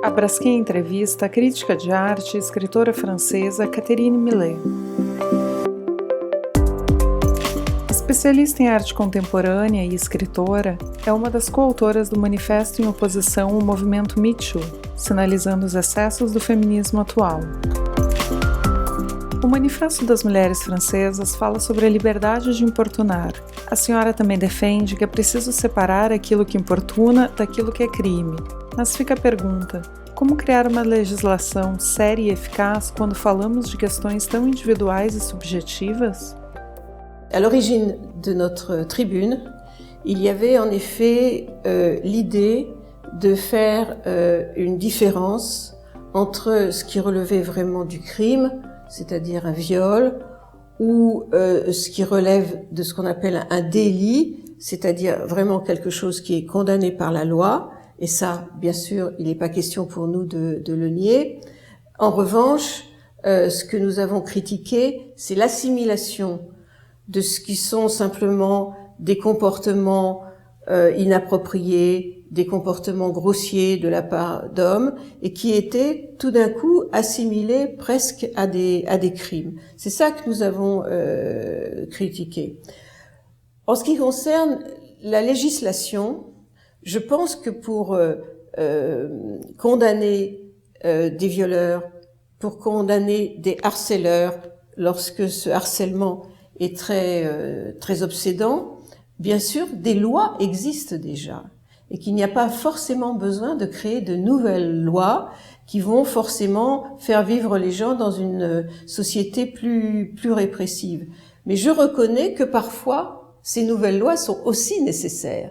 A Braskem entrevista a crítica de arte e escritora francesa Catherine Millet. Especialista em arte contemporânea e escritora, é uma das coautoras do manifesto em oposição ao movimento Me Too, sinalizando os excessos do feminismo atual. O Manifesto das Mulheres Francesas fala sobre a liberdade de importunar. A senhora também defende que é preciso separar aquilo que importuna daquilo que é crime. Mas fica a pergunta: como criar uma legislação séria e eficaz quando falamos de questões tão individuais e subjetivas? À l'origine de notre tribune, il y avait en effet l'idée de faire une différence entre ce qui relevait vraiment du crime, c'est-à-dire un viol, ou ce qui relève de ce qu'on appelle un délit, c'est-à-dire vraiment quelque chose qui est condamné par la loi, et ça, bien sûr, il n'est pas question pour nous de le nier. En revanche, ce que nous avons critiqué, c'est l'assimilation de ce qui sont simplement des comportements inappropriés, des comportements grossiers de la part d'hommes, et qui étaient tout d'un coup assimilés presque à des crimes. C'est ça que nous avons critiqué. En ce qui concerne la législation, je pense que pour condamner des violeurs, pour condamner des harceleurs, lorsque ce harcèlement est très obsédant, bien sûr, des lois existent déjà et qu'il n'y a pas forcément besoin de créer de nouvelles lois qui vont forcément faire vivre les gens dans une société plus répressive. Mais je reconnais que parfois, ces nouvelles lois sont aussi nécessaires.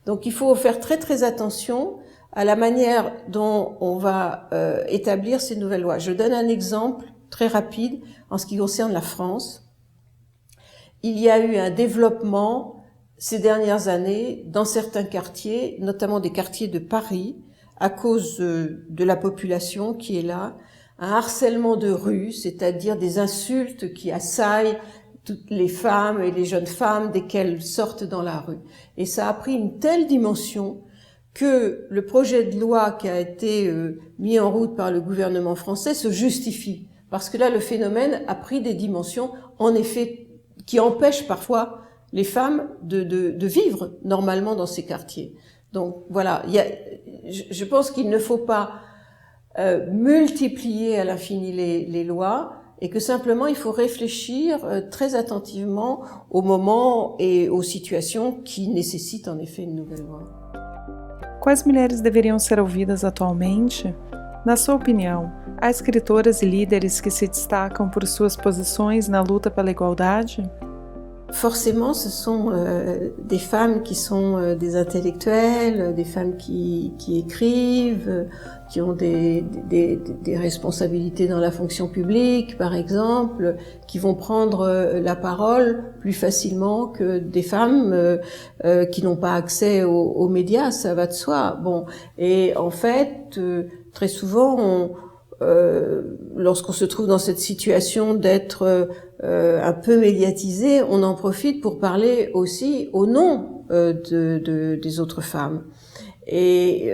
Donc il faut faire très attention à la manière dont on va établir ces nouvelles lois. Je donne un exemple très rapide en ce qui concerne la France. Il y a eu un développement ces dernières années dans certains quartiers, notamment des quartiers de Paris, à cause de la population qui est là, un harcèlement de rue, c'est-à-dire des insultes qui assaillent toutes les femmes et les jeunes femmes dès qu'elles sortent dans la rue. Et ça a pris une telle dimension que le projet de loi qui a été mis en route par le gouvernement français se justifie. Parce que là, le phénomène a pris des dimensions, en effet, qui empêchent parfois les femmes de vivre normalement dans ces quartiers. Donc voilà, je pense qu'il ne faut pas multiplier à l'infini les lois, et que simplement il faut réfléchir très attentivement aux moments et aux situations qui nécessitent en effet une nouvelle loi. Quais mulheres deveriam ser ouvidas atualmente? Na sua opinião, há escritoras e líderes que se destacam por suas posições na luta pela igualdade? Forcément, ce sont des femmes qui sont des intellectuelles, des femmes qui écrivent, qui ont des responsabilités dans la fonction publique, par exemple, qui vont prendre la parole plus facilement que des femmes qui n'ont pas accès aux médias, ça va de soi. Bon, et en fait, très souvent, lorsqu'on se trouve dans cette situation d'être un peu médiatisé, on en profite pour parler aussi au nom des autres femmes. Et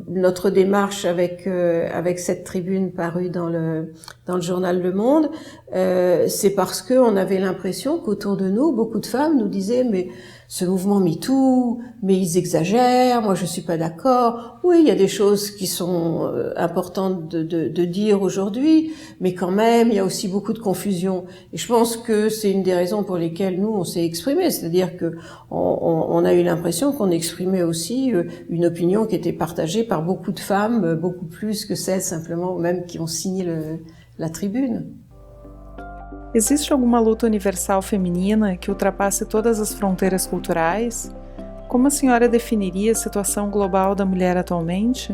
notre démarche avec cette tribune parue dans le journal Le Monde, c'est parce que on avait l'impression qu'autour de nous, beaucoup de femmes nous disaient: mais ce mouvement MeToo, mais ils exagèrent, moi je suis pas d'accord. Oui, il y a des choses qui sont importantes de dire aujourd'hui, mais quand même, il y a aussi beaucoup de confusion. Et je pense que c'est une des raisons pour lesquelles nous, on s'est exprimé, c'est-à-dire que on a eu l'impression qu'on exprimait aussi une opinion qui était partagée par beaucoup de femmes, beaucoup plus que celles simplement même qui ont signé la tribune. Existe alguma luta universal feminina que ultrapasse todas as fronteiras culturais? Como a senhora definiria a situação global da mulher atualmente?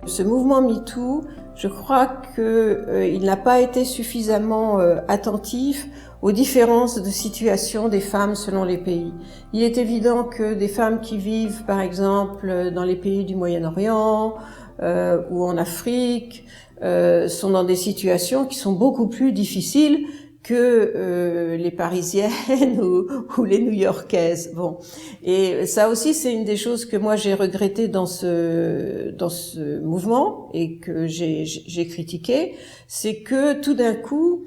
Ce mouvement MeToo, je crois qu'il n'a pas été suffisamment attentif aux différences de situation des femmes selon les pays. Il est évident que des femmes qui vivent, par exemple, dans les pays du Moyen-Orient ou en Afrique, sont dans des situations qui sont beaucoup plus difficiles que les Parisiennes ou les New-Yorkaises. Bon, et ça aussi c'est une des choses que moi j'ai regretté dans ce mouvement et que j'ai critiqué, c'est que tout d'un coup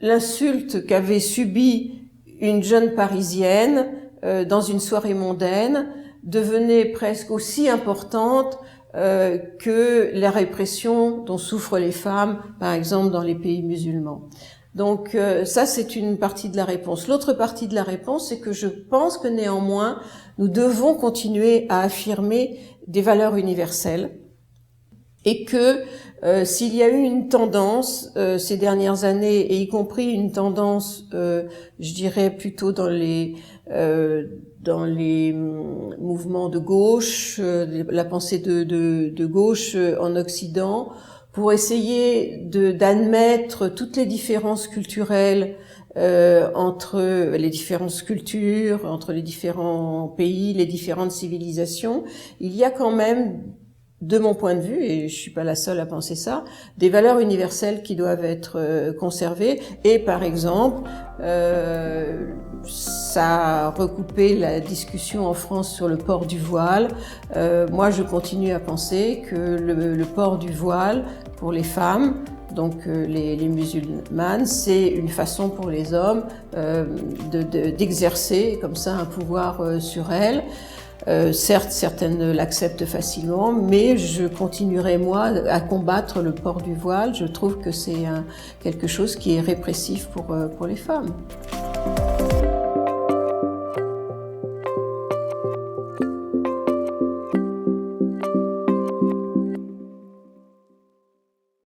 l'insulte qu'avait subie une jeune Parisienne dans une soirée mondaine devenait presque aussi importante que la répression dont souffrent les femmes, par exemple dans les pays musulmans. Donc ça, c'est une partie de la réponse. L'autre partie de la réponse, c'est que je pense que néanmoins, nous devons continuer à affirmer des valeurs universelles et que s'il y a eu une tendance ces dernières années, et y compris une tendance, je dirais plutôt dans les mouvements de gauche, la pensée de gauche en Occident, pour essayer d'admettre toutes les différences culturelles entre les différentes cultures, entre les différents pays, les différentes civilisations. Il y a quand même, de mon point de vue, et je suis pas la seule à penser ça, des valeurs universelles qui doivent être conservées. Et par exemple, ça a recoupé la discussion en France sur le port du voile. Moi, je continue à penser que le port du voile pour les femmes, donc les musulmanes, c'est une façon pour les hommes d'exercer comme ça un pouvoir sur elles. Certes, certaines l'acceptent facilement, mais je continuerai, moi, à combattre le port du voile. Je trouve que c'est quelque chose qui est répressif pour les femmes.